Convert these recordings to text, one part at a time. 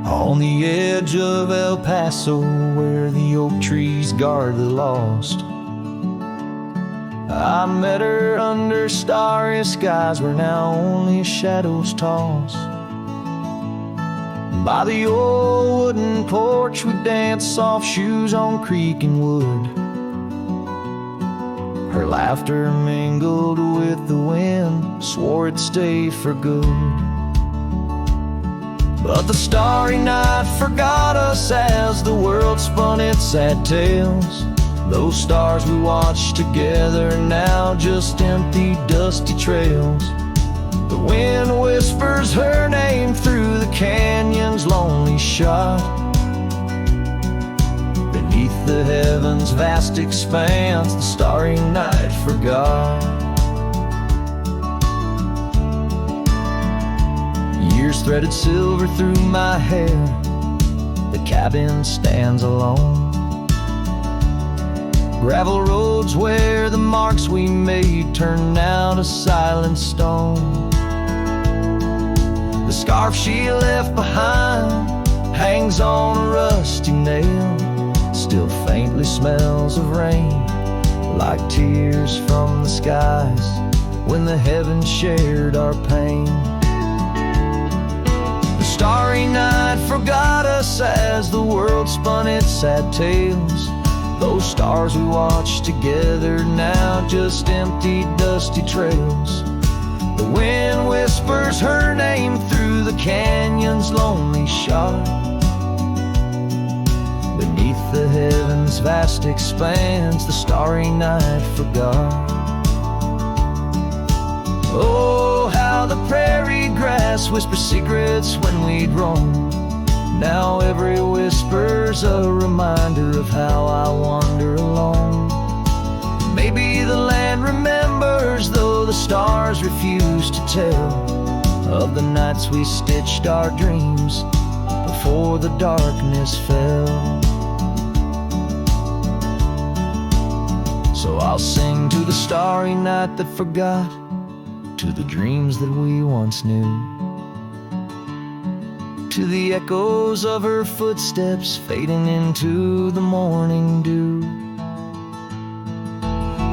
On the edge of El Paso, where the oak trees guard the lost, I met her under starry skies where now only shadows toss. By the old wooden porch we danced soft shoes on creaking wood. Her laughter mingled with the wind, swore it'd stay for good. But the starry night forgot us as the world spun its sad tales. Those stars we watched together now just empty, dusty trails. The wind whispers her name through the canyon's lonely shot. Beneath the heavens' vast expanse, the starry night forgot. Years threaded silver through my hair. The cabin stands alone. Gravel roads where the marks we made turn now to silent stone. The scarf she left behind hangs on a rusty nail, still faintly smells of rain, like tears from the skies when the heavens shared our pain. The starry night forgot us as the world spun its sad tales. Those stars we watched together now just empty, dusty trails. The wind whispers her name through the canyon's lonely shot. Beneath the heavens' vast expanse, the starry night forgot. Oh, how the prairie grass whispers secrets when we'd roam. Now every whisper's a reminder of how I wander alone. Maybe the land remembers, though the stars refuse to tell, of the nights we stitched our dreams before the darkness fell. So I'll sing to the starry night that forgot, to the dreams that we once knew, to the echoes of her footsteps fading into the morning dew.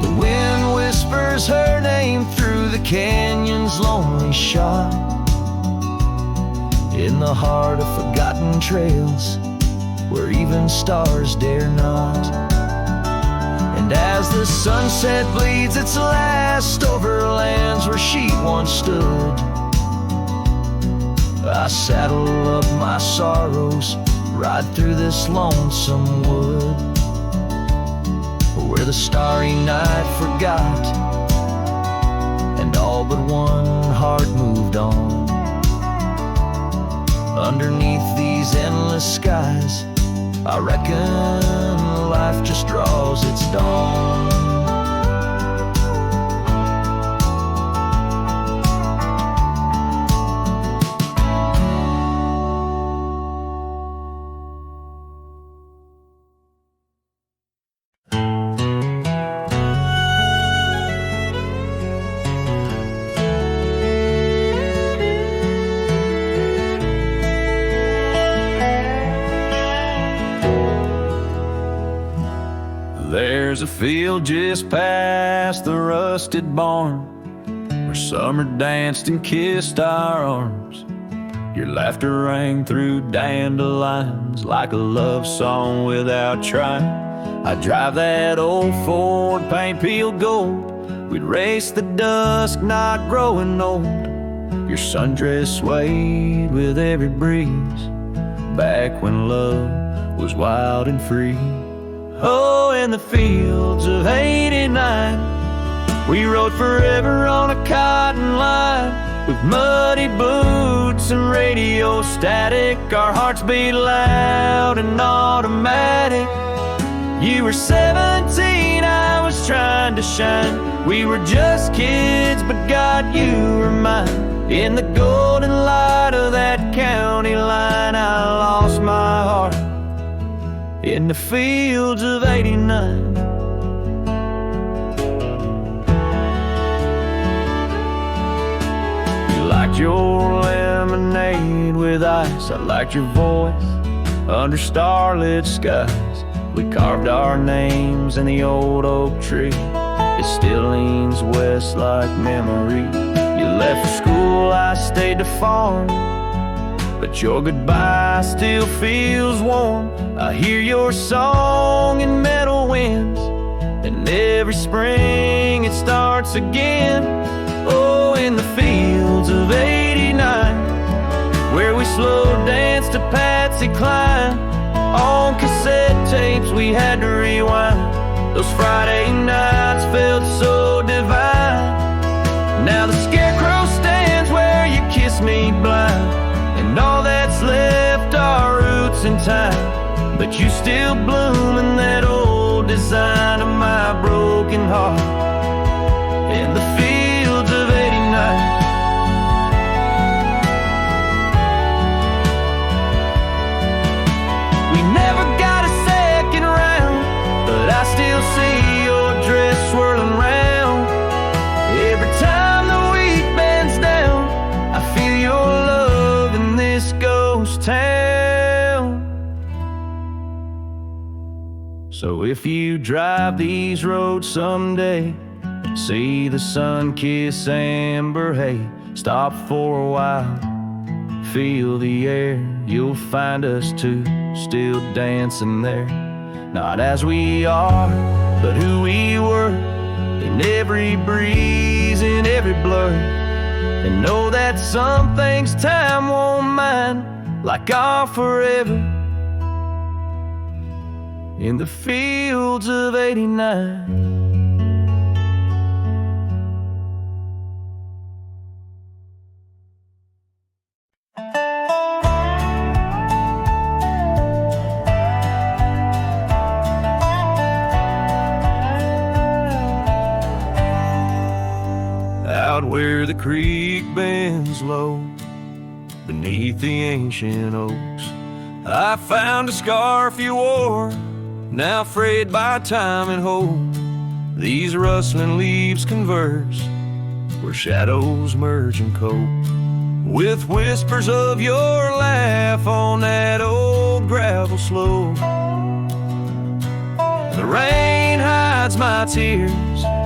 The wind whispers her name through the canyon's lonely shot. In the heart of forgotten trails, where even stars dare not. And as the sunset bleeds its last over lands where she once stood, I saddle up my sorrows, ride through this lonesome wood, where the starry night forgot, and all but one heart moved on. Underneath these endless skies, I reckon life just draws its dawn. There's a field just past the rusted barn where summer danced and kissed our arms. Your laughter rang through dandelions like a love song without trying. I'd drive that old Ford, paint peeled gold. We'd race the dusk, not growing old. Your sundress swayed with every breeze, back when love was wild and free. Oh, in the fields of '89, we rode forever on a cotton line, with muddy boots and radio static. Our hearts beat loud and automatic. You were 17, I was trying to shine. We were just kids, but God, you were mine. In the golden light of that county line, I lost my heart in the fields of '89. You liked your lemon lemonade with ice. I liked your voice under starlit skies. We carved our names in the old oak tree. It still leans west like memory. You left for school, I stayed to farm, but your goodbye still feels warm. I hear your song in meadow winds, and every spring it starts again. Oh, in the fields of '89, where we slow danced to Patsy Cline. On cassette tapes we had to rewind. Those Friday nights felt so divine. Now the scarecrow stands where you kissed me blind, and all that's left are roots in time. But you still bloom in that old design of my broken heart in the fields of '89. We never got a second round, but I still see your dress swirling round. Every time the wheat bends down, I feel your love in this ghost town. So if you drive these roads someday, see the sun kiss amber hay, stop for a while, feel the air. You'll find us two still dancing there. Not as we are, but who we were, in every breeze, in every blur. And know that some things time won't mind, like our forever in the fields of '89. Out where the creek bends low, beneath the ancient oaks, I found a scarf you wore, now frayed by time and hope. These rustling leaves converse, where shadows merge and cope, with whispers of your laugh on that old gravel slope. The rain hides my tears,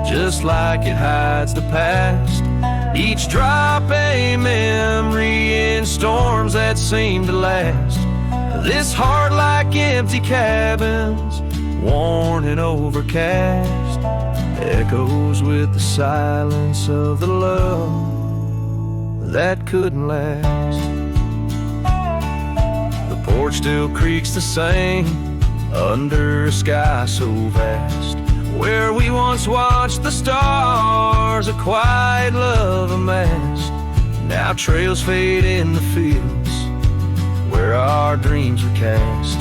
just like it hides the past. Each drop a memory in storms that seem to last. This heart like empty cabins, worn and overcast, echoes with the silence of the love that couldn't last. The porch still creaks the same under a sky so vast, where we once watched the stars, a quiet love amassed. Now trails fade in the fields where our dreams were cast.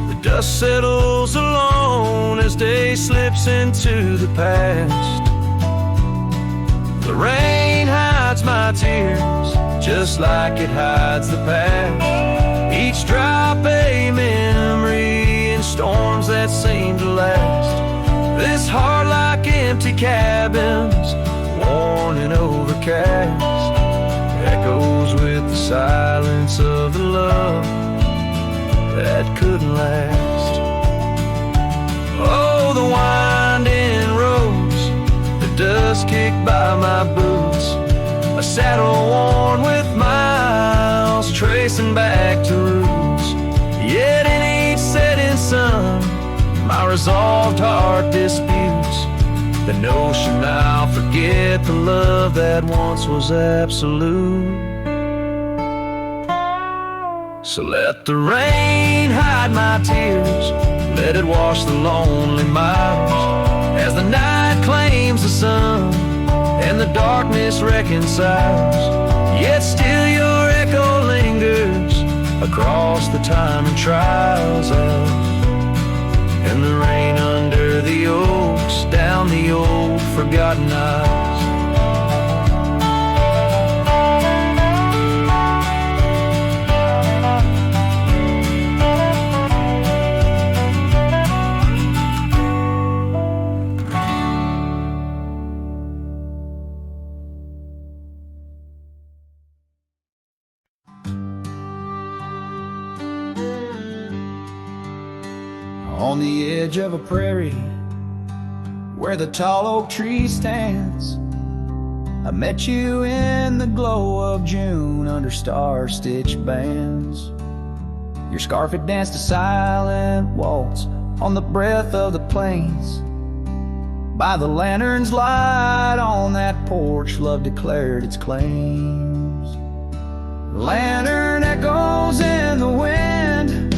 The dust settles alone as day slips into the past. The rain hides my tears, just like it hides the past. Each drop a memory in storms that seem to last. This heart like empty cabins, worn and overcast, echoes with the silence of the love that couldn't last. Oh, the winding roads, the dust kicked by my boots, a saddle worn with miles, tracing back to roots. Yet in each setting sun, my resolved heart disputes the notion I'll forget the love that once was absolute. So let the rain hide my tears, let it wash the lonely miles, as the night claims the sun and the darkness reconciles. Yet still your echo lingers across the time and trials of, and the rain under the oaks, down the old forgotten aisles. On the edge of a prairie where the tall oak tree stands, I met you in the glow of June under star-stitched bands. Your scarf had danced a silent waltz on the breath of the plains. By the lantern's light on that porch, love declared its claims. Lantern echoes in the wind,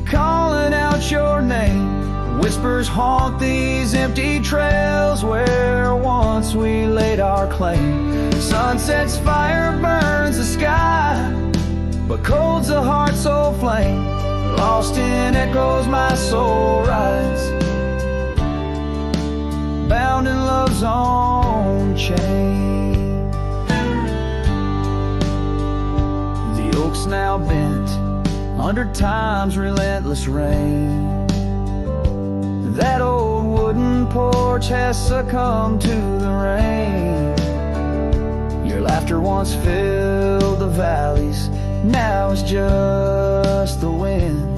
calling out your name. Whispers haunt these empty trails where once we laid our claim. Sunset's fire burns the sky, but cold's a heart so flame. Lost in echoes my soul rides, bound in love's own chain. The oak's now bent under time's relentless rain. That old wooden porch has succumbed to the rain. Your laughter once filled the valleys, now it's just the wind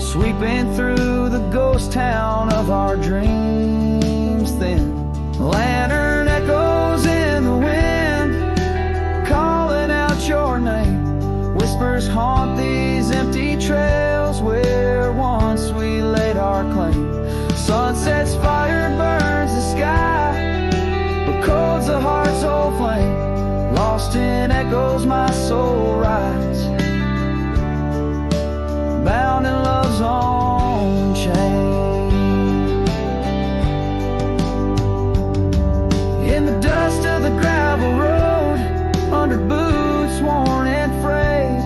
sweeping through the ghost town of our dreams thin. Lantern echoes in the wind, calling out your name. Whispers haunt these empty trails where once we laid our claim. Sunset's fire burns the sky, but cold's a heart's old flame. Lost in echoes my soul rides, bound in love's own chain. In the dust of the gravel road, under boots worn and frayed,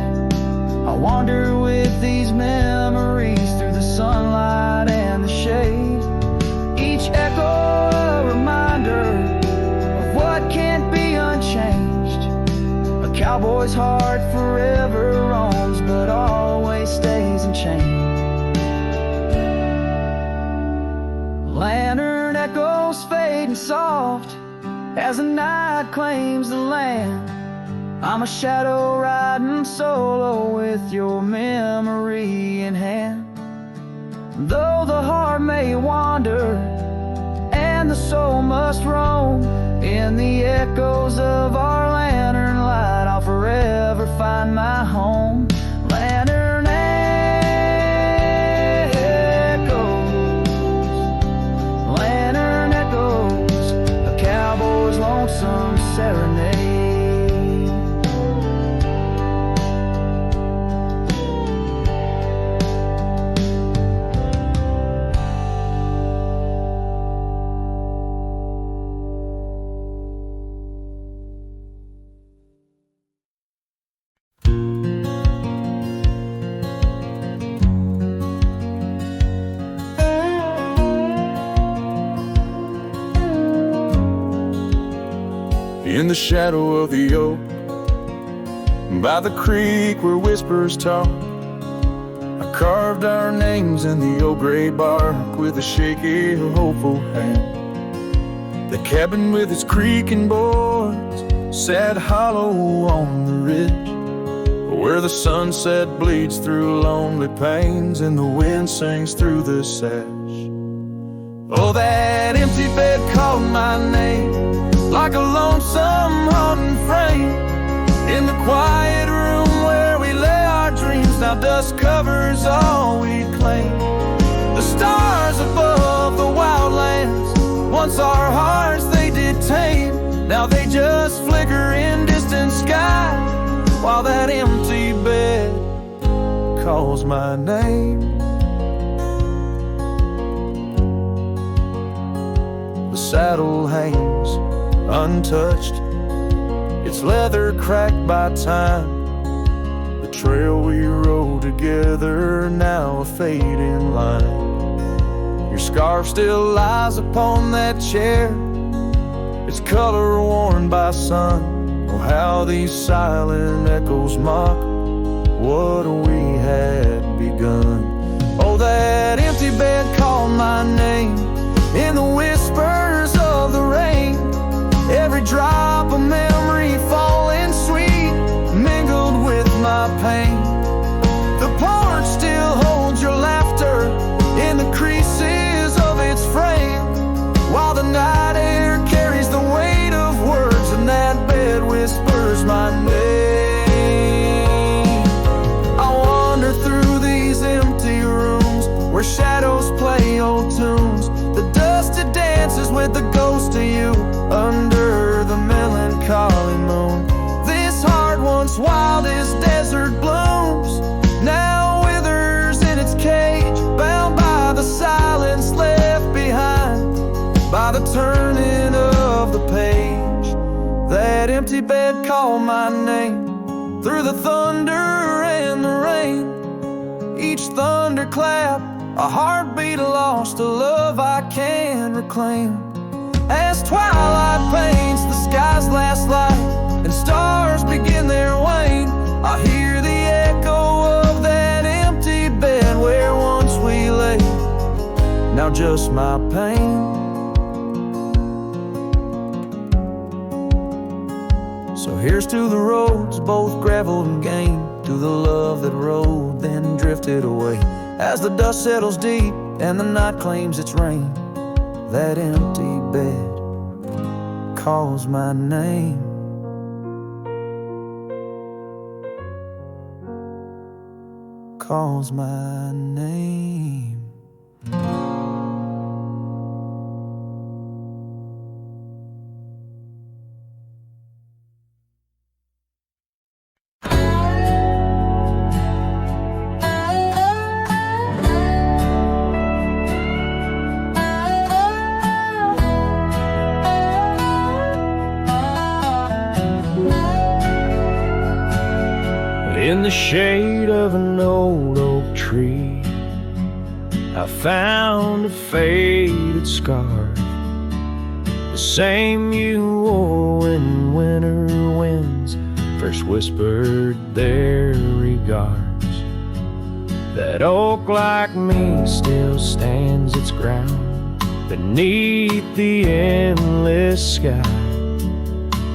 I wander with these memories through the sunlight and the shade. Each echo a reminder of what can't be unchanged. A cowboy's heart forever roams, but always stays unchained. Lantern echoes fading soft as the night claims the land. I'm a shadow riding solo with your memory in hand. Though the heart may wander and the soul must roam, in the echoes of our lantern light I'll forever find my home. Lantern echoes, lantern echoes, a cowboy's lonesome serenade. In the shadow of the oak, by the creek where whispers talk, I carved our names in the old gray bark with a shaky, hopeful hand. The cabin with its creaking boards sat hollow on the ridge, where the sunset bleeds through lonely panes and the wind sings through the sash. Oh, that empty bed called my name like a lonesome haunting frame. In the quiet room where we lay our dreams, now dust covers all we claim. The stars above the wildlands, once our hearts they did tame, now they just flicker in distant sky, while that empty bed calls my name. The saddle hangs untouched, its leather cracked by time. The trail we rode together, now a fading line. Your scarf still lies upon that chair, its color worn by sun. Oh, how these silent echoes mock what we had begun. Oh, that empty bed called my name in the whispers of the rain. Every drop of memory falling sweet, mingled with my pain. The porch still holds your laughter That empty bed called my name through the thunder and the rain. Each thunderclap, a heartbeat lost, a love I can reclaim. As twilight paints the sky's last light and stars begin their wane, I hear the echo of that empty bed where once we lay. Now just my pain. So here's to the roads, both gravel and game, to the love that rode, then drifted away. As the dust settles deep and the night claims its reign, that empty bed calls my name. Calls my name. In the shade of an old oak tree, I found a faded scar, the same you wore when winter winds first whispered their regards. That oak, like me, still stands its ground beneath the endless sky,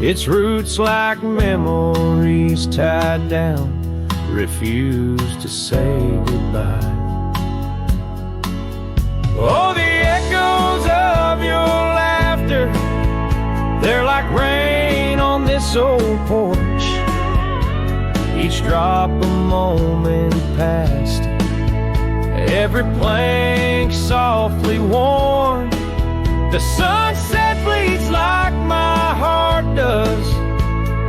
its roots like memories tied down, refuse to say goodbye. Oh, the echoes of your laughter, they're like rain on this old porch. Each drop a moment past, every plank softly worn. The sunset bleeds like my heart does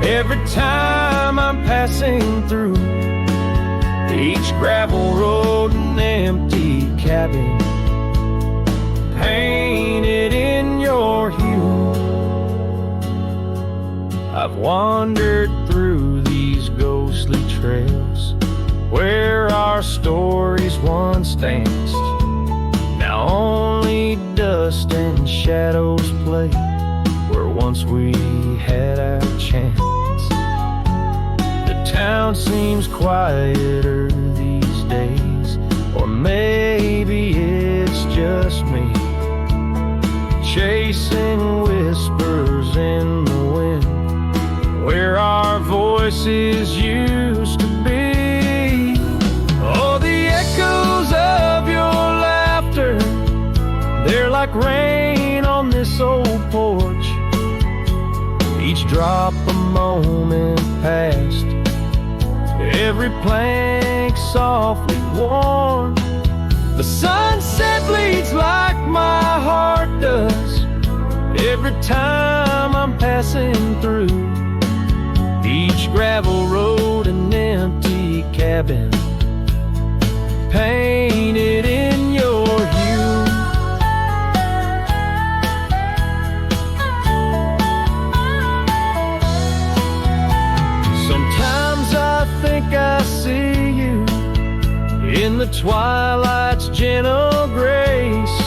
every time I'm passing through. Each gravel road and empty cabin painted in your hue. I've wandered through these ghostly trails where our stories once danced. Now only dust and shadows play where once we had our chance. The town seems quieter these days, or maybe it's just me, chasing whispers in the wind where our voices used to be. Oh, the echoes of your laughter, they're like rain on this old porch. Each drop a moment past, every plank softly worn. The sunset bleeds like my heart does every time I'm passing through. Each gravel road and empty cabin painted in your hue. Sometimes I think I see you in the twilight's gentle grace,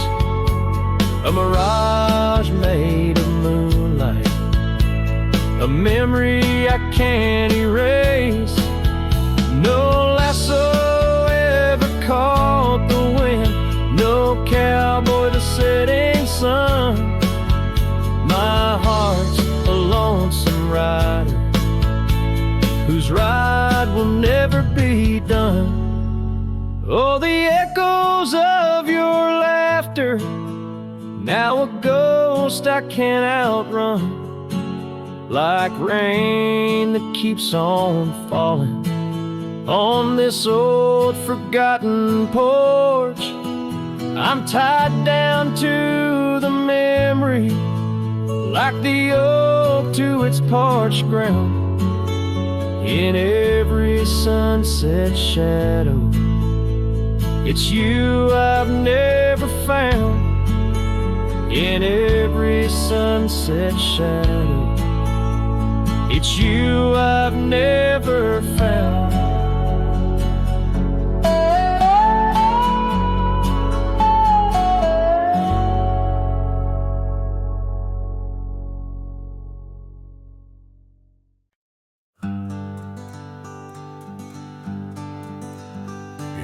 a mirage made of moonlight, a memory I can't erase. No lasso ever caught the wind, no cowboy the setting sun. My heart's a lonesome rider whose ride will never be done. Oh, the echoes of your laughter, now a ghost I can't outrun, like rain that keeps on falling on this old forgotten porch. I'm tied down to the memory, like the oak to its parched ground. In every sunset shadow, it's you I've never found. In every sunset shadow, It's you I've never found.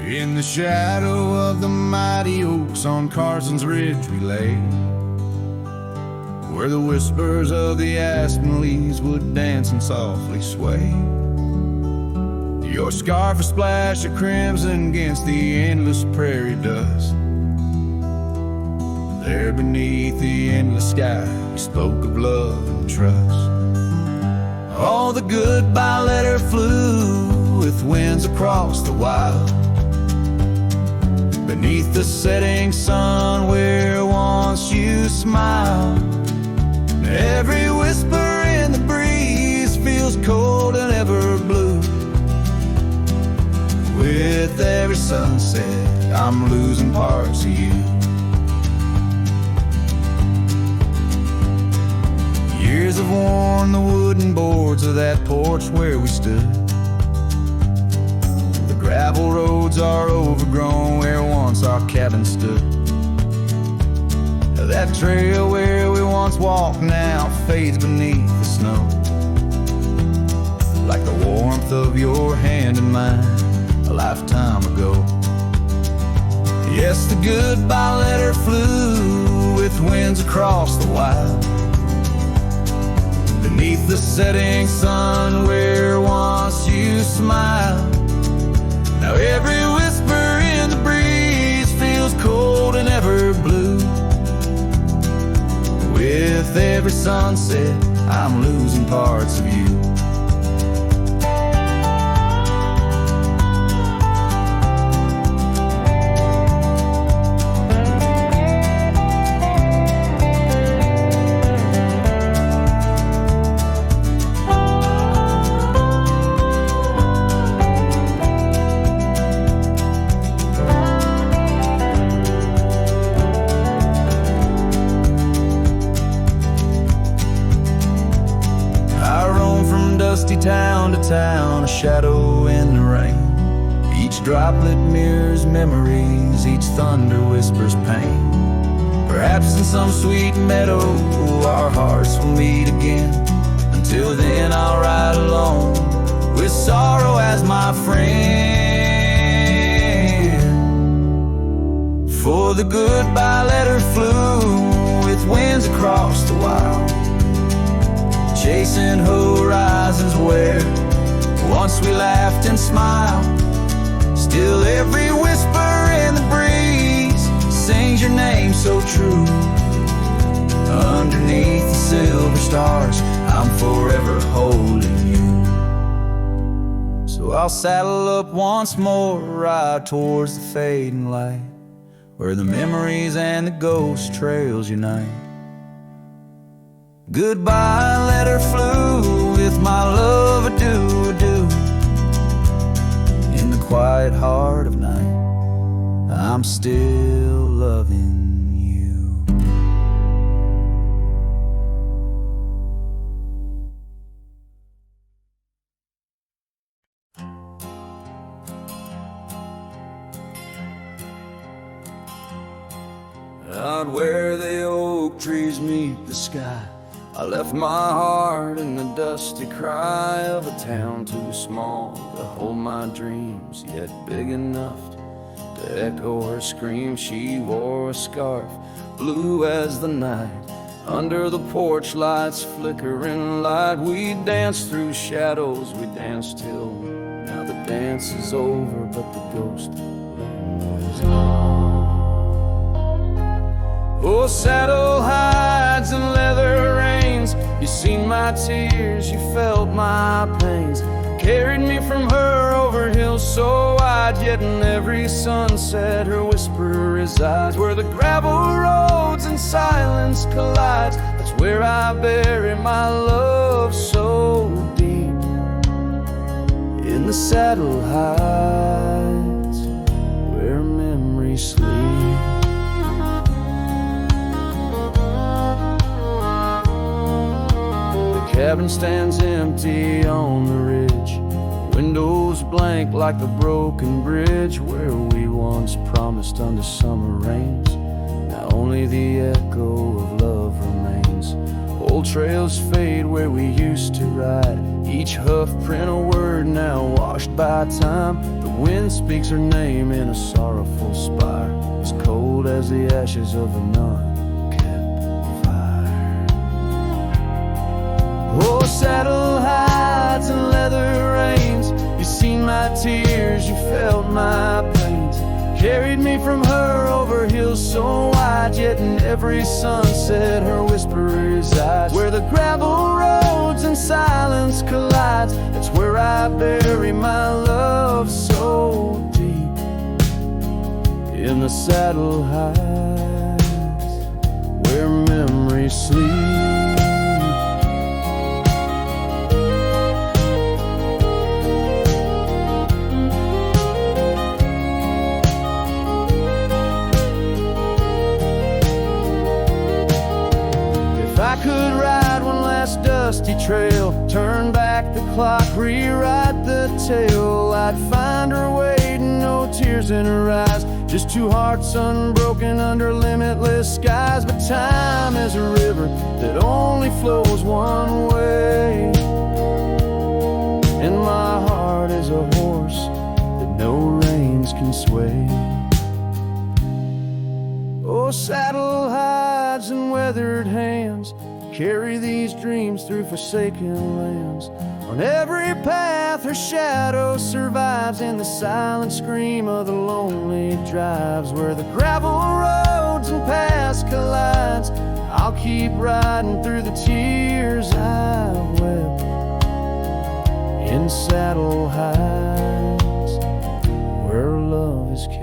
In the shadow of the mighty oaks on Carson's Ridge we lay, where the whispers of the aspen leaves would dance and softly sway. Your scarf a splash of crimson against the endless prairie dust. There beneath the endless sky we spoke of love and trust. All the goodbye letter flew with winds across the wild, beneath the setting sun where once you smiled. Every whisper in the breeze feels cold and ever blue. With every sunset, I'm losing parts of you. Years have worn the wooden boards of that porch where we stood. The gravel roads are overgrown where once our cabin stood. That trail where we once walked now fades beneath the snow, like the warmth of your hand in mine a lifetime ago. Yes, the goodbye letter flew with winds across the wild, beneath the setting sun where once you smiled. Now every whisper in the breeze feels cold and ever blue. With every sunset, I'm losing parts of you. Town to town, a shadow in the rain. Each droplet mirrors memories, each thunder whispers pain. Perhaps in some sweet meadow our hearts will meet again. Until then I'll ride alone with sorrow as my friend. For the goodbye letter flew with winds across the wild, chasing horizons where once we laughed and smiled. Still every whisper in the breeze sings your name so true. Underneath the silver stars, I'm forever holding you. So I'll saddle up once more, ride towards the fading light, where the memories and the ghost trails unite. Goodbye letter flew with my love adieu, adieu. In the quiet heart of night, I'm still loving you. Out where the oak trees meet the sky, I left my heart in the dusty cry of a town too small to hold my dreams, yet big enough to echo her scream. She wore a scarf, blue as the night, under the porch lights flickering light. We danced through shadows, we danced till now the dance is over, but the ghost is gone. Oh, saddle hides and leather reins, you seen my tears, you felt my pains, carried me from her over hills so wide. Yet in every sunset her whisper resides, where the gravel roads and silence collides. That's where I bury my love so deep, in the saddle hides where memories sleep. cabin stands empty on the ridge, windows blank like the broken bridge where we once promised under summer rains. Now only the echo of love remains. Old trails fade where we used to ride, each hoof print a word now washed by time. The wind speaks her name in a sorrowful spire, as cold as the ashes of a non-kept fire. Oh, saddle hides and leather reins, you seen my tears, you felt my pains. Carried me from her over hills so wide, yet in every sunset her whisper resides. Where the gravel roads and silence collides, that's where I bury my love so deep. In the saddle hides, where memories sleep. I could ride one last dusty trail, turn back the clock, rewrite the tale, I'd find her waiting, no tears in her eyes, just two hearts unbroken under limitless skies. But time is a river that only flows one way, and my heart is a horse that no reins can sway. Oh, saddle hides and weathered hands carry these dreams through forsaken lands. On every path her shadow survives, in the silent scream of the lonely drives. Where the gravel roads and paths collides, I'll keep riding through the tears I've wept. In saddle hides, where love is kept.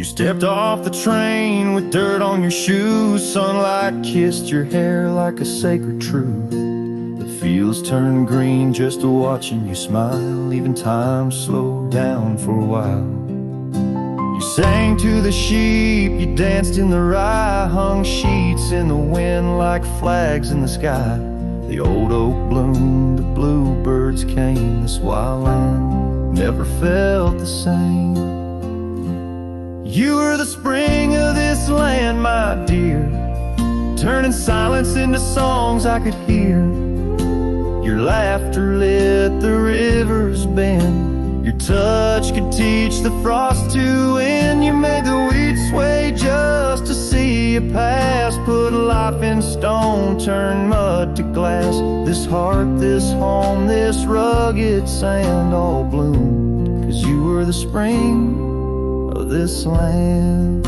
Stepped off the train with dirt on your shoes, sunlight kissed your hair like a sacred truth. The fields turned green just watching you smile, even time slowed down for a while. You sang to the sheep, you danced in the rye, hung sheets in the wind like flags in the sky. The old oak bloomed, the bluebirds came, this wild land never felt the same. You were the spring of this land, my dear, turning silence into songs I could hear. Your laughter lit the river's bend, your touch could teach the frost to end. You made the wheat sway just to see you pass, put life in stone, turned mud to glass. This heart, this home, this rugged sand all bloomed, 'cause you were the spring of this land.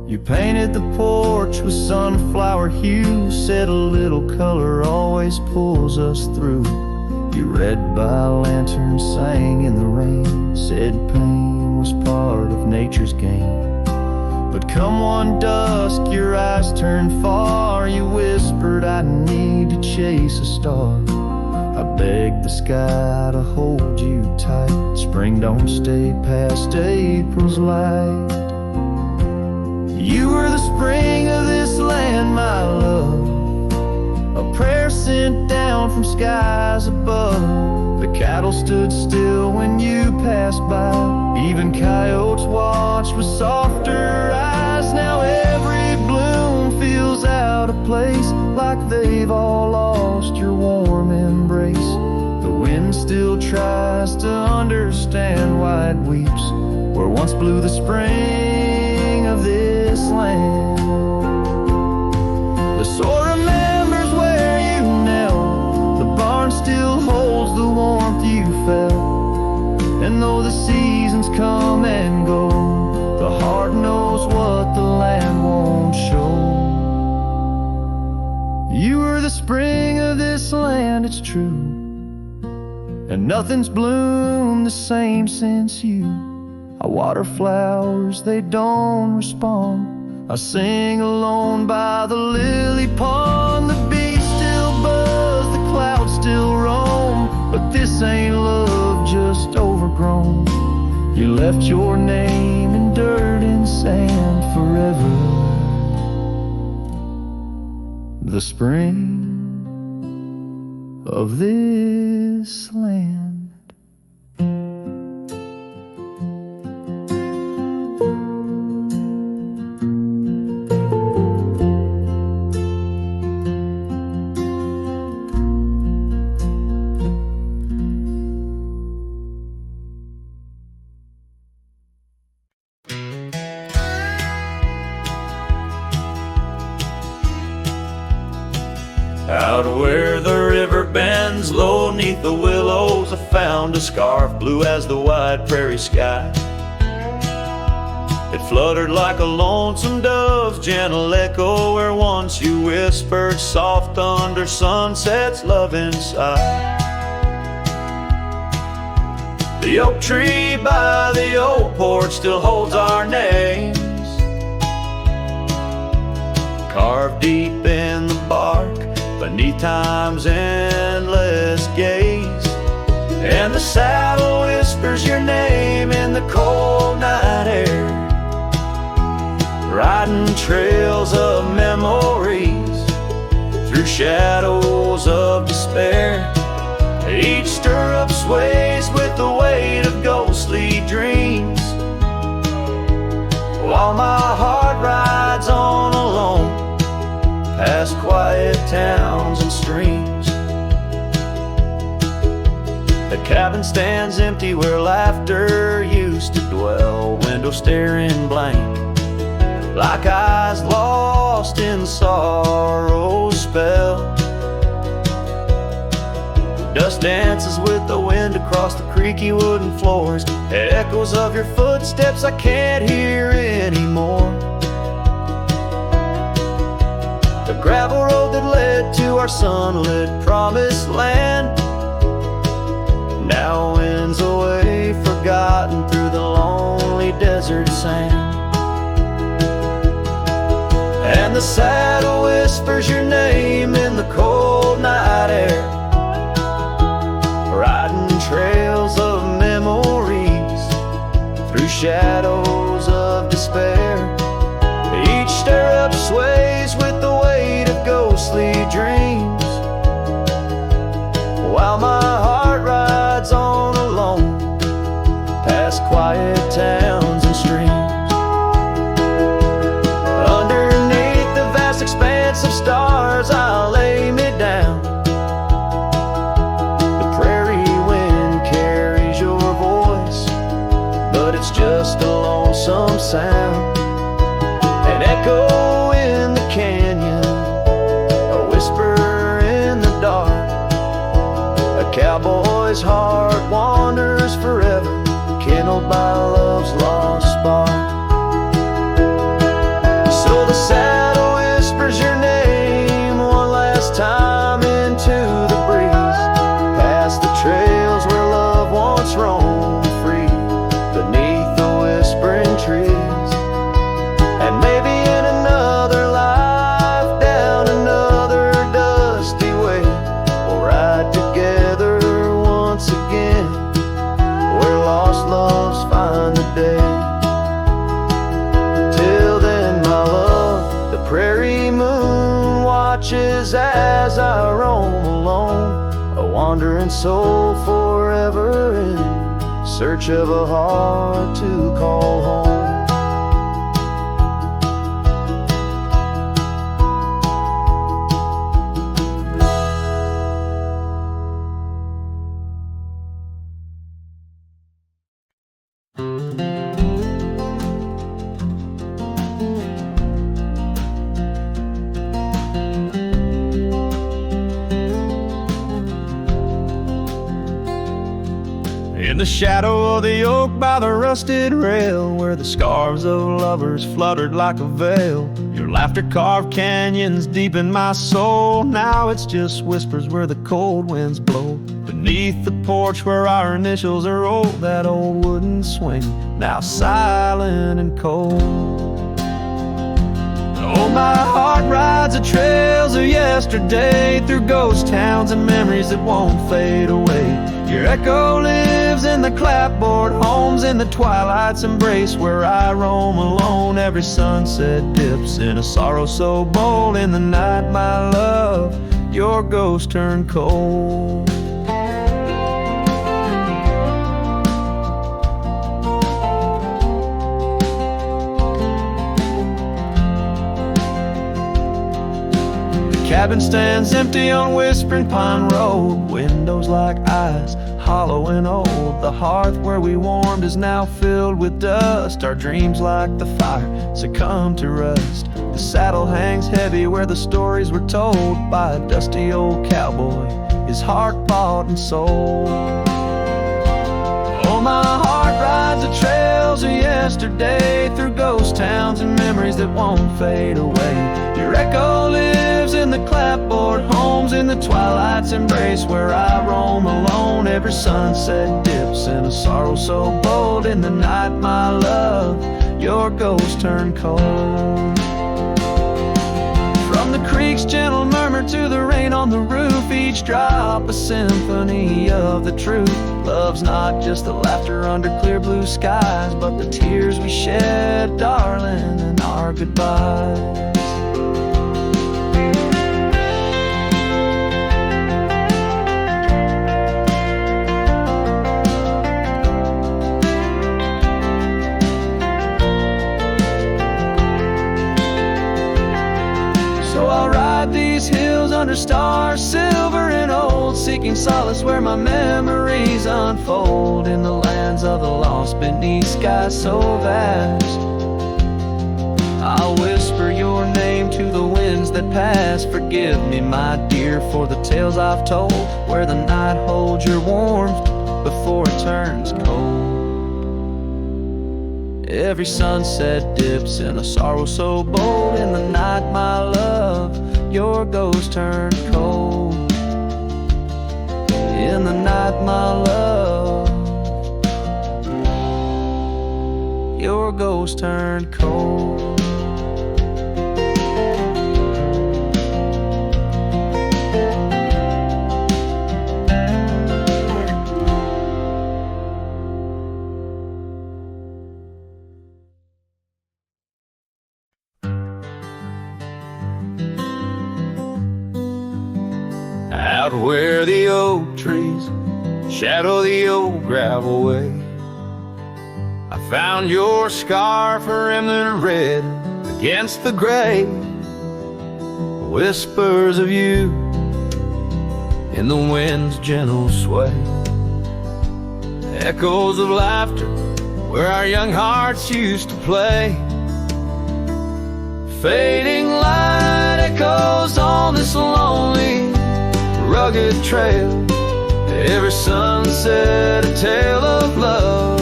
You painted the porch with sunflower hue, said a little color always pulls us through. You read by lantern, sang in the rain, said pain was part of nature's game. But come one dusk, your eyes turned far, you whispered, I need to chase a star. I begged the sky to hold you tight, spring don't stay past April's light. You were the spring of this land, my love, a prayer sent down from skies above. The cattle stood still when you passed by, even coyotes watched with softer eyes. Now every bloom feels out of place, like they've all lost your warm embrace. The wind still tries to understand why it weeps, where once blew the spring of this land. The soil remembers where you knelt, the barn still holds the warmth you felt, And though the seasons come and go, the heart knows what the land won't show. You were the spring of this land, it's true, and nothing's bloomed the same since you. I water flowers, they don't respond. I sing alone by the lily pond. The bees still buzz, the clouds still roam, but this ain't love just overgrown. You left your name in dirt and sand forever. The spring of this land. Out where the river bends low neath the willows, I found a scarf blue as the wide prairie sky. It fluttered like a lonesome dove's gentle echo, where once you whispered soft under sunset's loving sigh. The oak tree by the old porch still holds our names, carved deep in the bark beneath time's endless gaze. And the saddle whispers your name in the cold night air, riding trails of memories through shadows of despair. Each stirrup sways with the weight of ghostly dreams, while my heart rides on alone past quiet towns and streams. The cabin stands empty where laughter used to dwell, window staring blank, like eyes lost in sorrow's spell. Dust dances with the wind across the creaky wooden floors, echoes of your footsteps I can't hear anymore. The gravel road that led to our sunlit promised land now winds away, forgotten through the lonely desert sand. And the saddle whispers your name in the cold night air, riding trails of memories through shadows of despair. Each stirrup sways with the weight of ghostly dreams, while my heart rides on alone past quiet towns and streams. Underneath the vast expanse of stars I'll lay me down. The prairie wind carries your voice, but it's just a lonesome sound. An echo in the canyon, a whisper in the dark. A cowboy's heart wanders forever, kindled by love's lost spark. So the saddle whispers your name one last time into the breeze, past the trails where love once roamed free, beneath the whispering trees. And maybe in another life, down another dusty way, we'll ride together once again, where lost loves find the day. Till then, my love, the prairie moon watches as I roam alone, a wandering soul forever in search of a heart to call home. In In the shadow of the oak by the rusted rail, where the scarves of lovers fluttered like a veil, your laughter carved canyons deep in my soul. Now it's just whispers where the cold winds blow. Beneath the porch where our initials are rolled, that old wooden swing, now silent and cold. Oh, my heart rides the trails of yesterday, through ghost towns and memories that won't fade away. Your echo lives in the clapboard homes, in the twilight's embrace where I roam alone. Every sunset dips in a sorrow so bold. In the night, my love, your ghost turned cold. Cabin stands empty on Whispering Pine Road, windows like eyes, hollow and old. The hearth where we warmed is now filled with dust. Our dreams like the fire succumb to rust. The saddle hangs heavy where the stories were told by a dusty old cowboy, his heart bought and sold. Oh, my heart rides the trails of yesterday, through ghost towns and memories that won't fade away. Your echo lives in the clapboard homes, in the twilight's embrace where I roam alone. Every sunset dips in a sorrow so bold. In the night, my love, your ghost turned cold. From the creek's gentle murmur to the rain on the roof, each drop a symphony of the truth. Love's not just the laughter under clear blue skies, but the tears we shed, darling, in our goodbyes. These hills under stars, silver and old, seeking solace where my memories unfold. In the lands of the lost, beneath skies so vast, I'll whisper your name to the winds that pass. Forgive me, my dear, for the tales I've told, where the night holds your warmth before it turns cold. Every sunset dips in a sorrow so bold. In the night, my love, your ghost turned cold. In the night, my love, your ghost turned cold. Out where the oak trees shadow the old gravel way, I found your scarf, a remnant of red against the gray. Whispers of you in the wind's gentle sway, echoes of laughter where our young hearts used to play. Fading light echoes on this lonely rugged trail. Every sunset a tale of love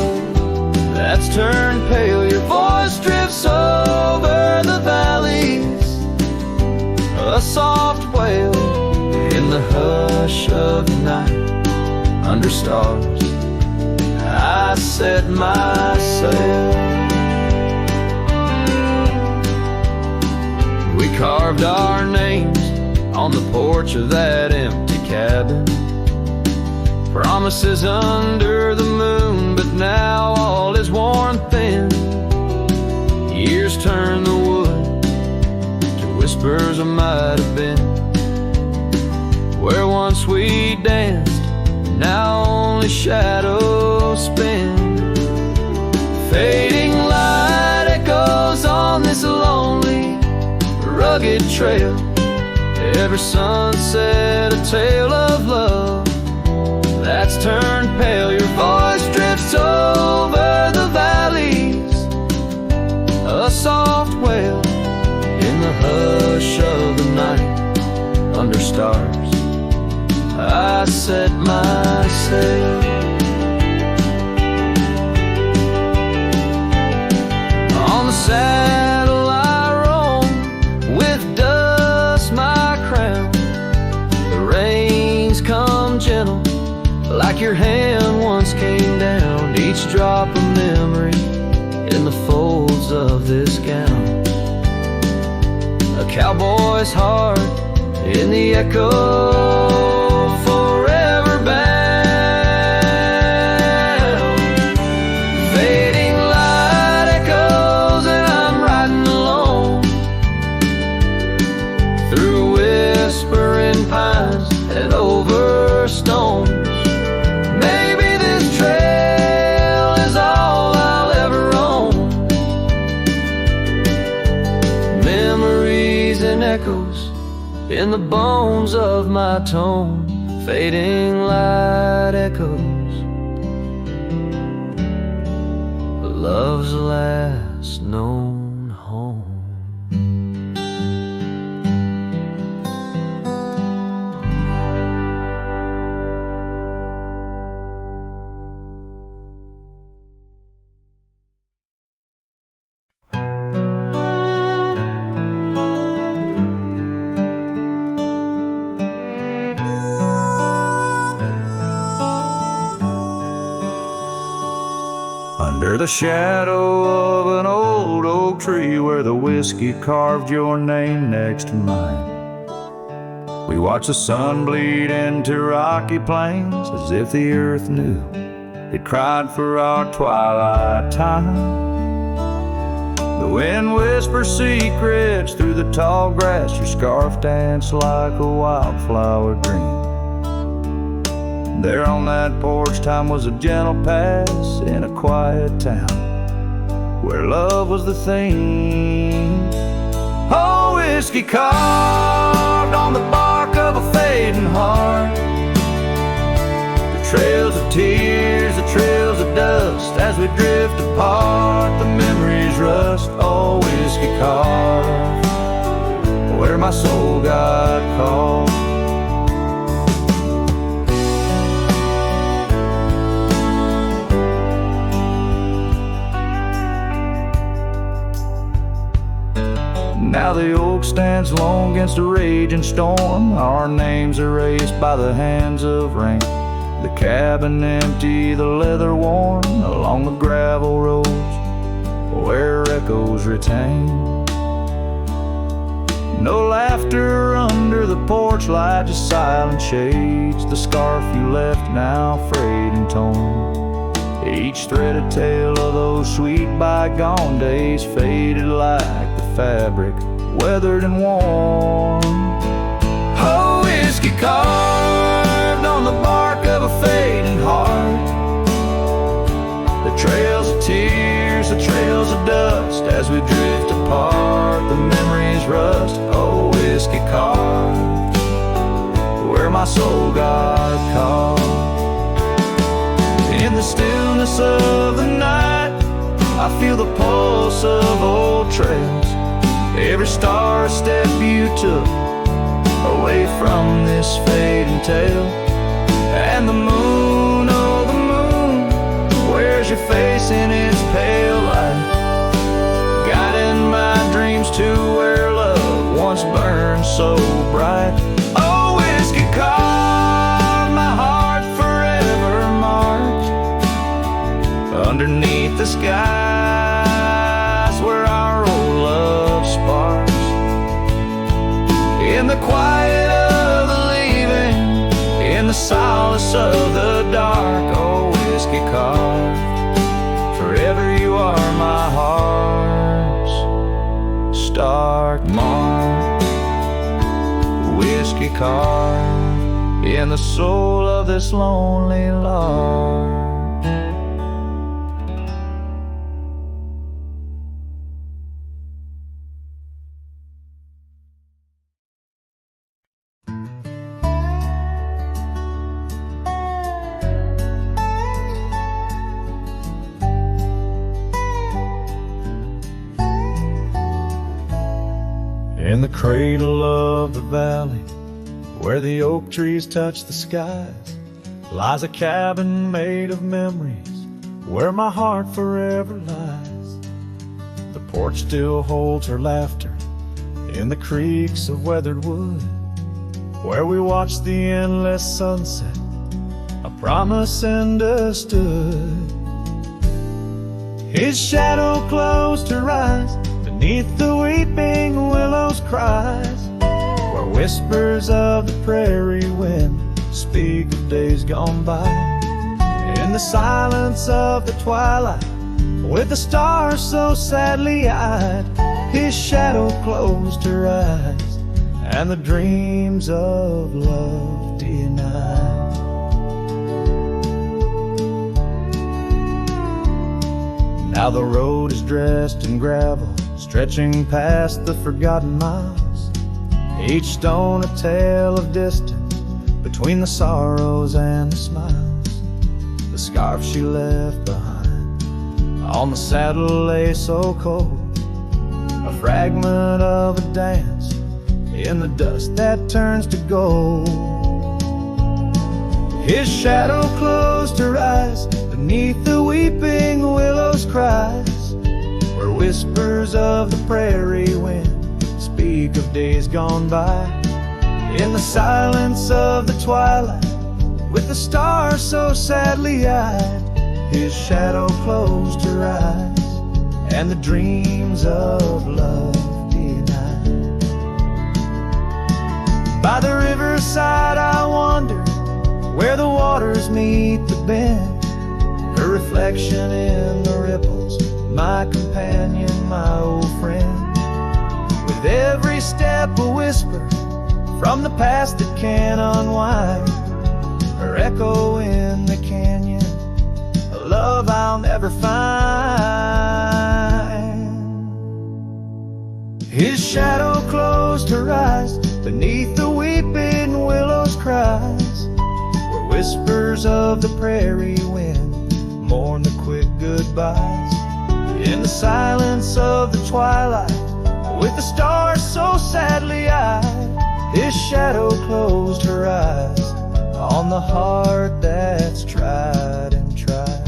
that's turned pale. Your voice drifts over the valleys, a soft wail. In the hush of the night, under stars, I set my sail. We carved our names on the porch of that empty cabin, promises under the moon, but now all is worn thin. Years turn the wood to whispers of might have been. Where once we danced, now only shadows spin. Fading light echoes on this lonely rugged trail. Every sunset a tale of love that's turned pale. Your voice drifts over the valleys, a soft wail. In the hush of the night, under stars, I set my sail. on the saddle I roam, with dust my crown. The reins come gentle, like your hand once came down. Each drop of memory in the folds of this gown. A cowboy's heart in the echo, forever bound. Fading light echoes and I'm riding alone through whispering pines and over stones. Maybe this trail is all I'll ever own. Memories and echoes in the bones of my tone. Fading light echoes, love's last known home. Under the shadow of an old oak tree where the whiskey carved your name next to mine, we watched the sun bleed into rocky plains as if the earth knew it cried for our twilight time. The wind whispers secrets through the tall grass. Your scarf danced like a wildflower dream. There on that porch, time was a gentle pass in a quiet town where love was the theme. Oh, whiskey carved on the bark of a fading heart. The trails of tears, the trails of dust as we drift apart. The memories rust. Oh, whiskey carved where my soul got caught. Now the oak stands alone against a raging storm, our names erased by the hands of rain. The cabin empty, the leather worn, along the gravel roads where echoes retain. No laughter under the porch light, just silent shades. The scarf you left now frayed and torn, each thread a tale of those sweet bygone days, faded like the fabric, weathered and worn. Oh, whiskey carved on the bark of a fading heart. The trails of tears, the trails of dust as we drift apart. The memories rust. Oh, whiskey carved where my soul got caught. In the stillness of the night, I feel the pulse of old trails. Every star step you took away from this fading tale. And the moon, oh the moon, wears your face in its pale light, guiding my dreams to where love once burned so bright. Oh, whiskey carved my heart forever marked underneath the skies where our old love sparks. In the quiet of the leaving, in the solace of the dark. Oh, whiskey carved, forever you are my heart's stark mark. Whiskey carved in the soul of this lonely lark. In the cradle of the valley, where the oak trees touch the skies, lies a cabin made of memories, where my heart forever lies. The porch still holds her laughter in the creaks of weathered wood, where we watched the endless sunset, a promise understood. His shadow closed her eyes beneath the weeping willow's cries, where whispers of the prairie wind speak of days gone by. In the silence of the twilight, with the stars so sadly eyed, his shadow closed her eyes, and the dreams of love denied. Now the road is dressed in gravel, stretching past the forgotten miles, each stone a tale of distance between the sorrows and the smiles. The scarf she left behind on the saddle lay so cold, a fragment of a dance in the dust that turns to gold. His shadow closed her eyes beneath the weeping willow's cries, where whispers of the prairie wind speak of days gone by. In the silence of the twilight, with the stars so sadly eyed, his shadow closed her eyes, and the dreams of love denied. By the riverside I wander, where the waters meet the bend, her reflection in the ripples, my companion, my old friend. With every step a whisper from the past that can't unwind, her echo in the canyon, a love I'll never find. His shadow closed her eyes beneath the weeping willow's cries, where whispers of the prairie wind mourn the quick goodbyes. In the silence of the twilight, with the stars so sadly eyed, his shadow closed her eyes on the heart that's tried and tried.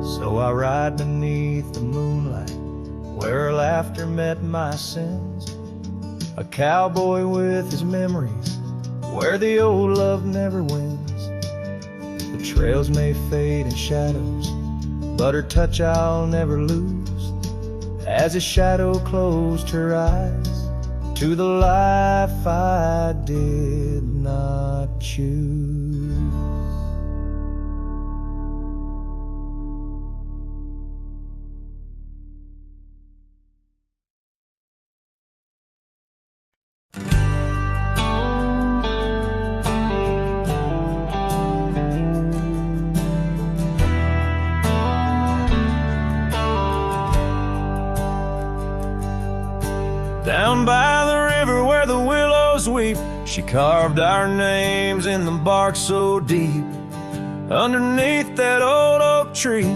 So I ride beneath the moonlight, where her laughter met my sins, a cowboy with his memories, where the old love never wins. The trails may fade in shadows, but her touch I'll never lose, as his shadow closed her eyes to the life I did not choose. Down by the river where the willows weep, she carved our names in the bark so deep. Underneath that old oak tree,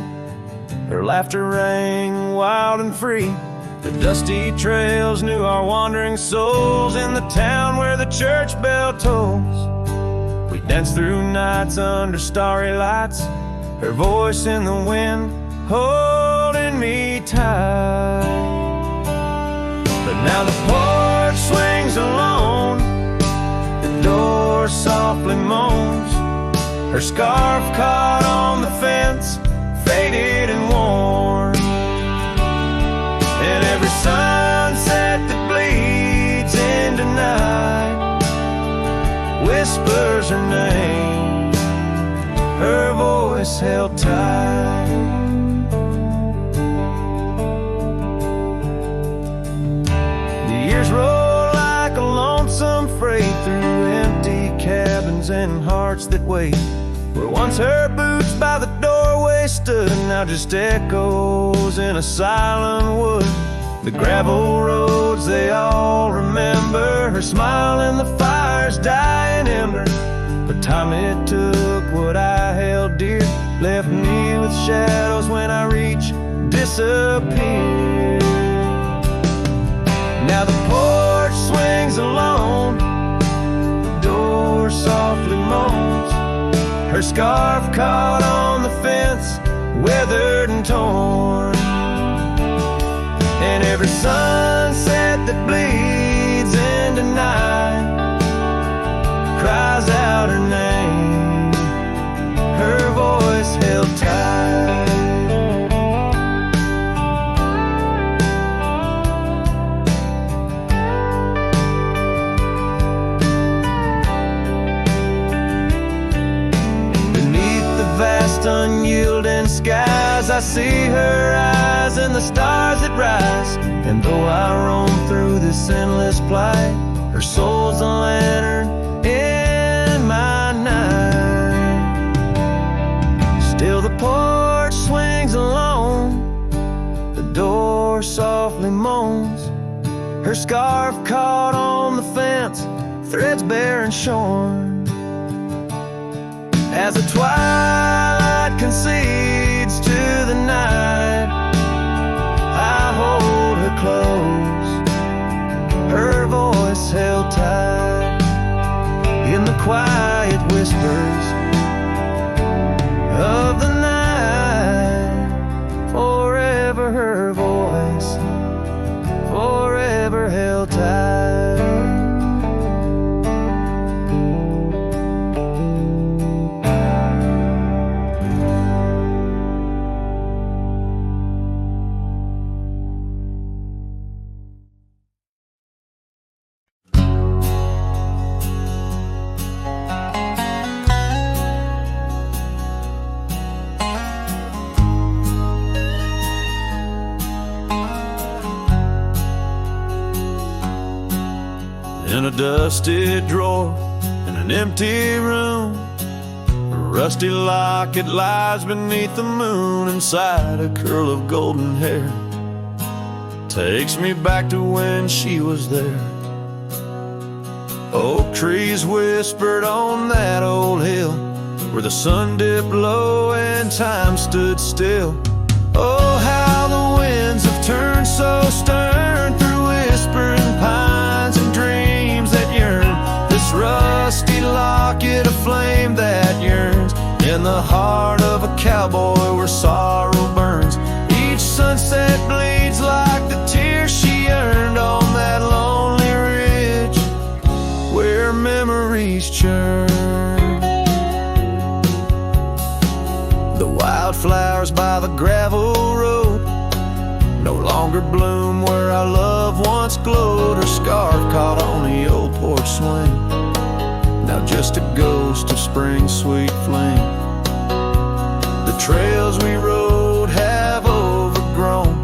her laughter rang wild and free. The dusty trails knew our wandering souls in the town where the church bell tolls. We danced through nights under starry lights, her voice in the wind holding me tight. But now the porch swings alone, the door softly moans, her scarf caught on the fence, faded and worn. And every sunset that bleeds into night whispers her name, her voice held tight. Years roll like a lonesome freight through empty cabins and hearts that wait, where once her boots by the doorway stood, now just echoes in a silent wood. The gravel roads they all remember, her smile in the fire's dying ember. But time it took what I held dear, left me with shadows when I reach disappear. Now the porch swings alone, the door softly moans, her scarf caught on the fence, weathered and torn. And every sunset that bleeds into night cries out her name, her voice held tight. Beneath the vast unyielding skies, I see her eyes and the stars that rise. And though I roam through this endless plight, her soul's a lantern in my night. Still the porch swings alone, the door softly moans, her scarf caught on the fence, threads bare and shorn. As the twilight concedes to the night, I hold her close, her voice held tight. In the quiet whispers of the night, forever her voice, forever held tight. In a dusty drawer in an empty room, a rusty locket lies beneath the moon. Inside a curl of golden hair takes me back to when she was there. Oak trees whispered on that old hill where the sun dipped low and time stood still. Oh, how the winds have turned so stern through whispering pines and dreams that yearn. This rusty locket, a flame that yearns in the heart of a cowboy where sorrow burns. Each sunset bleeds like the tears she earned on that lonely ridge where memories churn. The wildflowers by the gravel road no longer bloom where our love once glowed. Her scarf caught on the old porch swing, now just a ghost of spring's sweet flame. The trails we rode have overgrown,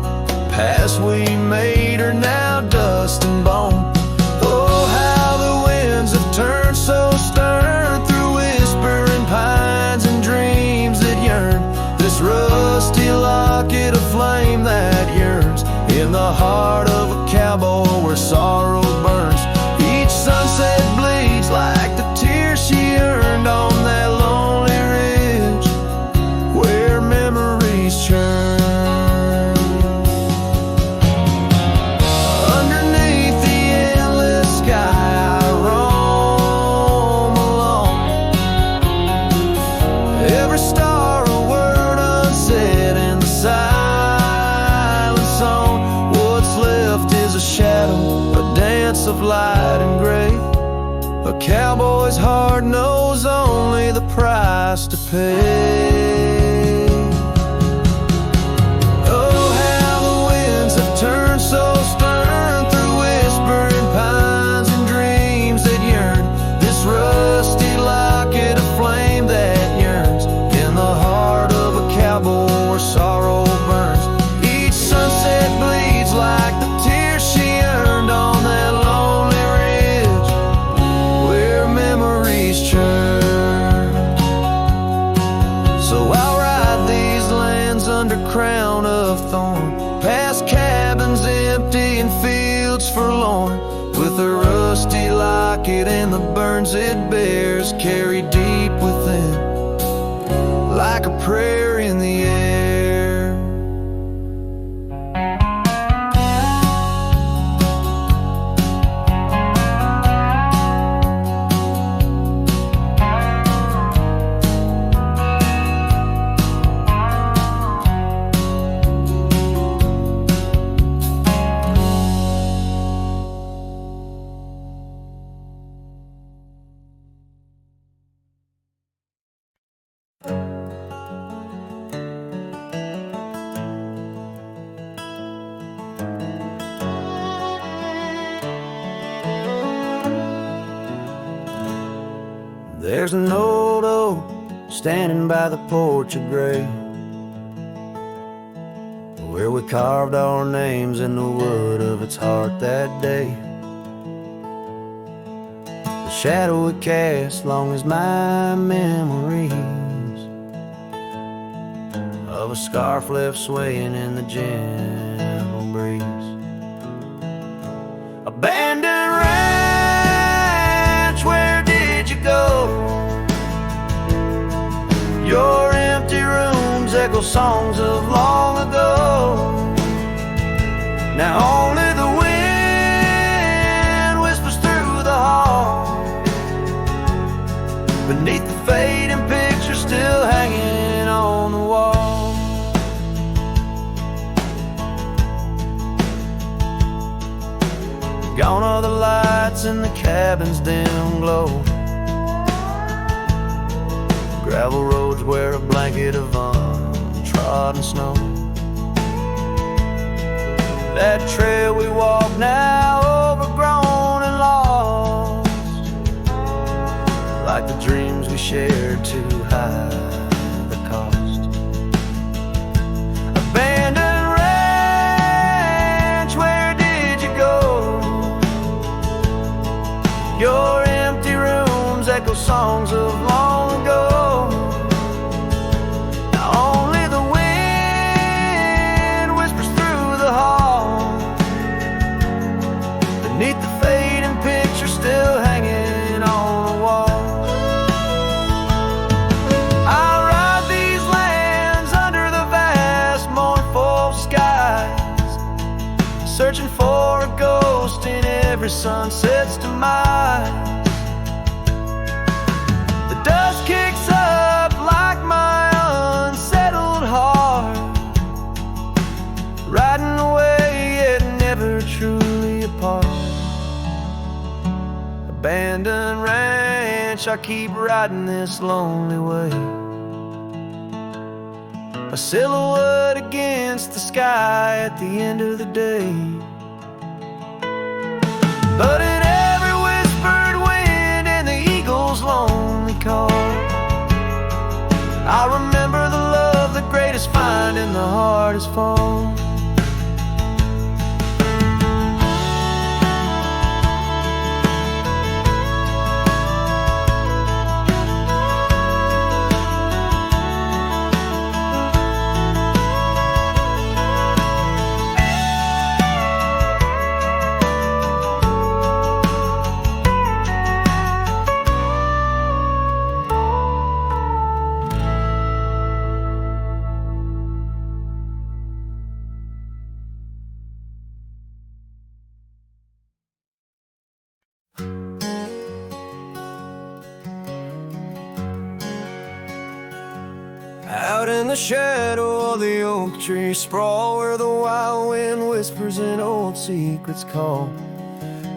paths we made are now dust and bone. Oh, how the winds have turned so stern through whispering pines and dreams that yearn. This rusty locket, a flame that yearns in the heart of a cowboy where sorrow burns. Each sunset bleeds like the tears she earned on that lonely ridge where memories churn. Underneath the endless sky I roam alone, every star a word unsaid in the silent song. What's left is a shadow, a dance of light and gray. A cowboy's heart knows only the price to pay. Oh, how the winds have turned so stern through whispering pines and dreams that yearn. This rusty locket, a flame that yearns in the heart of a cowboy where sorrow burns. Each sunset bleeds like the tears she earned on that lonely ridge where memories churn. So I'll ride these lands under crown of thorn, past cabins empty and fields forlorn, with a rusty locket and the burns it bears carried deep within like a prayer in the air. There's an old oak standing by the porch of gray, where we carved our names in the wood of its heart that day. The shadow it cast long as my memories of a scarf left swaying in the gentle breeze. Abandoned ranch, where did you go? Your empty rooms echo songs of long ago. Now only the wind whispers through the hall, beneath the fading picture still hanging on the wall. Gone are the lights in the cabin's dim glow, gravel roads wear a blanket of untrodden snow. That trail we walk now overgrown and lost, like the dreams we shared too high the cost. Abandoned ranch, where did you go? Your empty rooms echo songs of long ago. Now only the wind whispers through the hall, beneath the fading picture still hanging on the wall. I ride these lands under the vast mournful skies, searching for a ghost in every sunset's demise. The dust kicks up like my unsettled heart, riding away yet never truly apart. Abandoned ranch, I keep riding this lonely way, a silhouette against the sky at the end of the day. But in every whispered wind and the eagle's lonely call, I remember the love the greatest find in the hardest fall. Out in the shadow of the oak tree sprawl, where the wild wind whispers and old secrets call,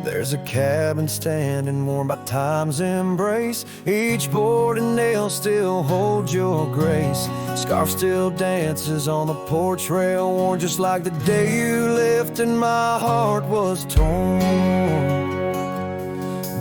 there's a cabin standing warm by time's embrace. Each board and nail still holds your grace. Scarf still dances on the porch rail, worn just like the day you left and my heart was torn.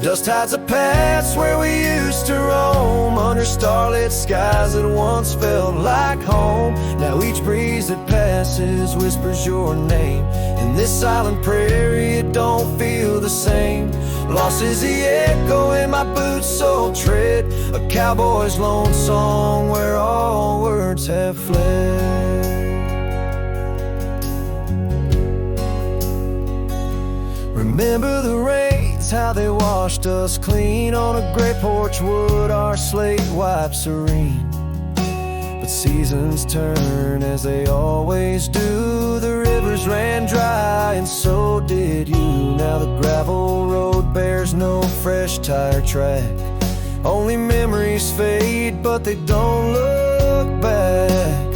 Dust hides the past where we used to roam, under starlit skies that once felt like home. Now each breeze that passes whispers your name. In this silent prairie it don't feel the same. Lost is the echo in my boots so tread, a cowboy's lone song where all words have fled. Remember the rains, how they washed us clean on a gray porch wood, our slate white serene. But seasons turn as they always do, the rivers ran dry and so did you. Now the gravel road bears no fresh tire track, only memories fade but they don't look back.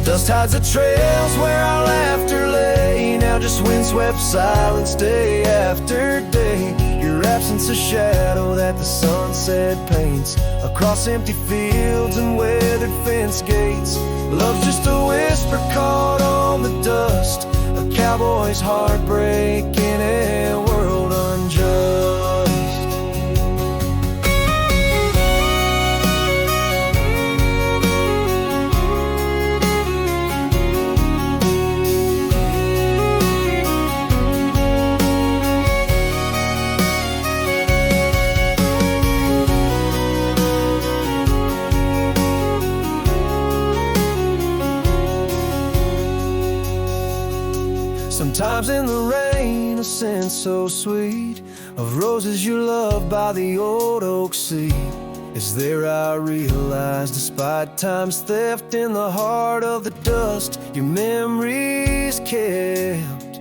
Dust hides the trails where our laughter lay, now just windswept silence day after day. Your absence a shadow that the sunset paints across empty fields and weathered fence gates. Love's just a whisper caught on the dust, a cowboy's heartbreak in a world unjust. Sometimes in the rain, a scent so sweet of roses you love by the old oak seat. It's there I realize, despite time's theft in the heart of the dust, your memories kept.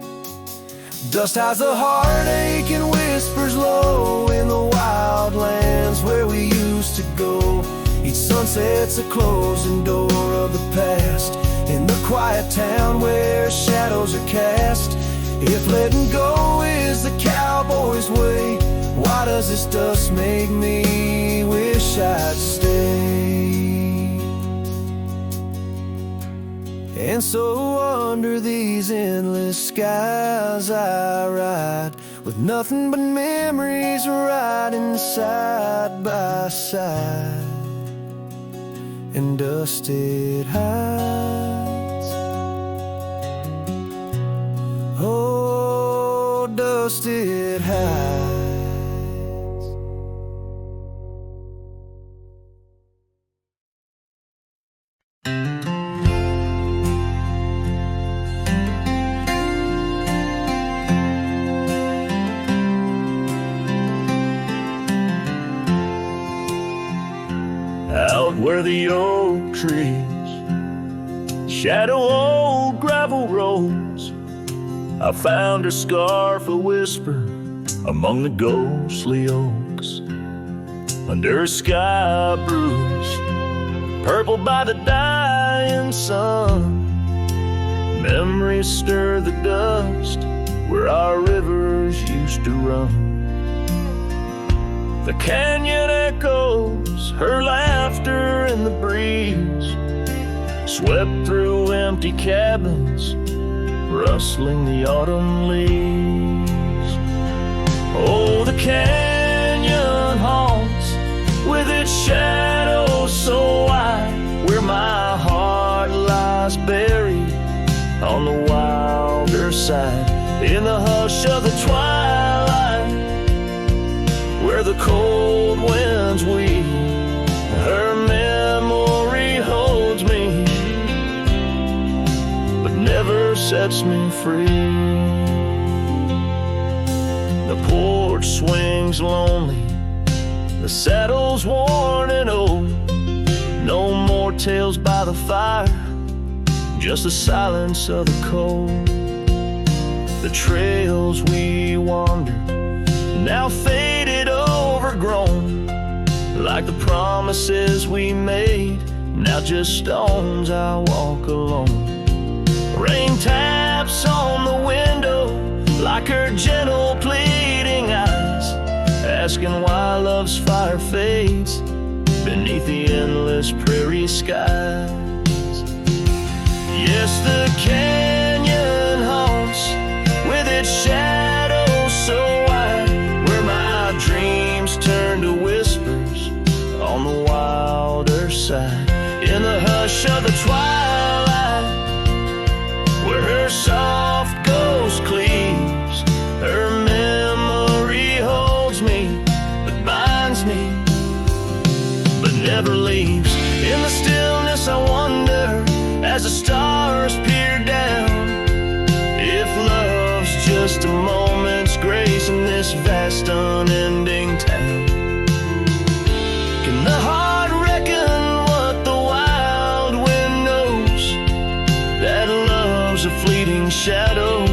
Dust hides the heartache and whispers low in the wild lands where we used to go. Each sunset's a closing door of the past, in the quiet town where shadows are cast. If letting go is the cowboy's way, why does this dust make me wish I'd stay? And so under these endless skies I ride, with nothing but memories riding side by side, and dust it hides. Oh, dust it hides. Out where the oak trees shadow old gravel roads, I found her scarf a whisper among the ghostly oaks. Under a sky bruised purple by the dying sun, memories stir the dust where our rivers used to run. The canyon echoes her laughter in the breeze, swept through empty cabins, rustling the autumn leaves. Oh, the canyon haunts with its shadows so wide, where my heart lies buried on the wilder side, in the hush of the twilight, where the cold winds weep. Her memory holds me, but never sets me free. The porch swings lonely, the saddle's worn and old. No more tales by the fire, just the silence of the cold. The trails we wandered, now faded, overgrown, like the promises we made, now just stones I walk alone. Rain taps on the window like her gentle pleading eyes, asking why love's fire fades beneath the endless prairie skies. Yes, the canyon haunts with its shadows so wide, where my dreams turn to whispers on the wilder side, in the hush of the twilight, where her soft ghost cleaves. Her memory holds me, but binds me, but never leaves. In the stillness I wonder, as the stars peer down, if love's just a moment's grace in this vast unending town. Can the heart reckon what the wild wind knows, that love's a fleeting shadow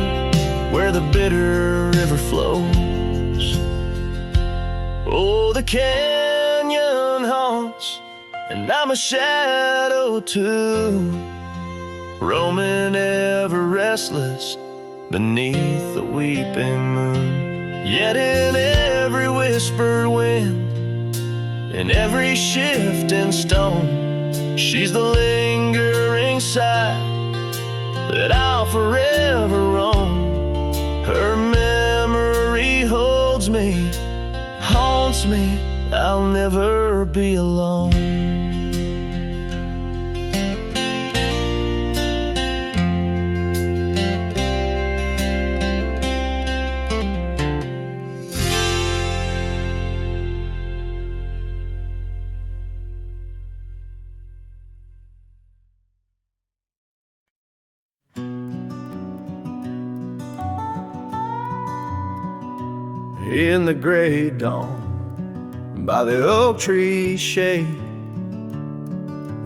where the bitter river flows? Oh, the canyon haunts, and I'm a shadow too, roaming ever restless beneath the weeping moon. Yet in every whispered wind, in every shifting stone, she's the lingering sigh that I'll forever roam. Her memory holds me, haunts me, I'll never be alone. in the gray dawn, by the oak tree shade,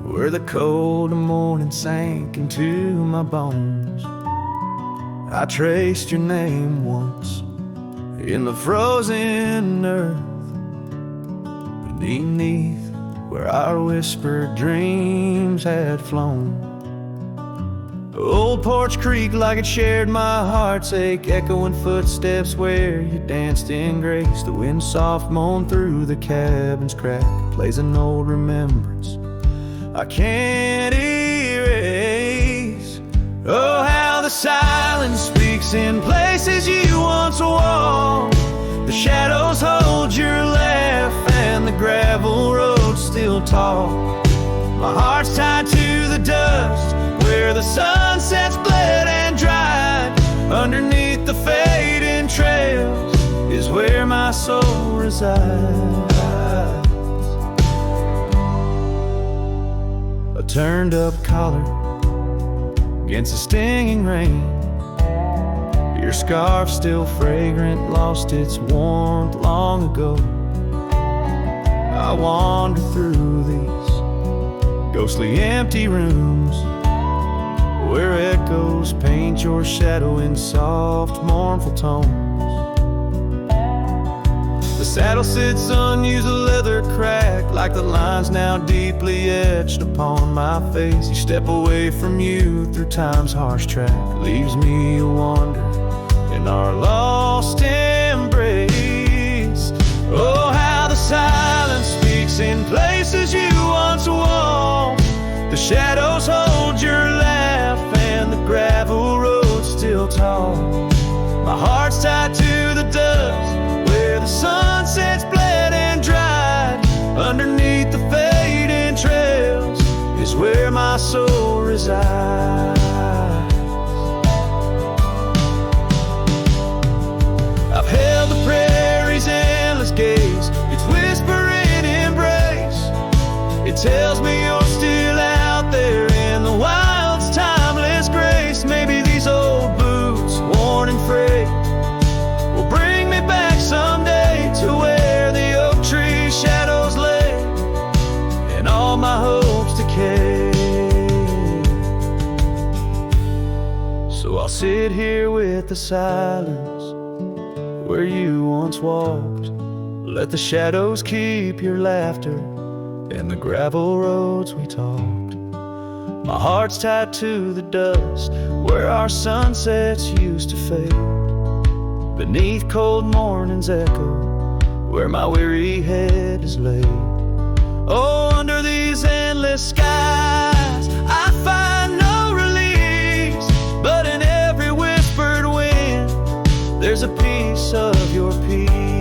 where the cold morning sank into my bones. I traced your name once in the frozen earth, beneath where our whispered dreams had flown. Old Porch Creek like it shared my heart's ache, echoing footsteps where you danced in grace. The wind soft moaned through the cabin's crack, plays an old remembrance I can't erase. Oh, how the silence speaks in places you once walked. The shadows hold your laugh and the gravel road still talk. My heart's tied to the dust where the sunsets bled and dried. Underneath the fading trails is where my soul resides. A turned up collar against the stinging rain, your scarf still fragrant, lost its warmth long ago. I wander through these ghostly empty rooms where echoes paint your shadow in soft, mournful tones. The saddle sits unused, the leather cracked, like the lines now deeply etched upon my face. You step away from you through time's harsh track, leaves me a wander in our lost embrace. Oh, how the silence speaks in places you once walked. The shadows hold your laugh and the gravel road still tall. My heart's tied to the dust where the sunsets bled and dried. Underneath the fading trails is where my soul resides. I've held the prairie's endless gaze, its whispering embrace. It tells me you're still out there in the wild's timeless grace. Maybe these old boots, worn and frayed, will bring me back someday to where the oak tree shadows lay and all my hopes decay. So I'll sit here with the silence where you once walked. Let the shadows keep your laughter and the gravel roads we talked. My heart's tied to the dust where our sunsets used to fade. Beneath cold morning's echo where my weary head is laid. Oh, under these endless skies I find no release, but in every whispered wind there's a piece of your peace.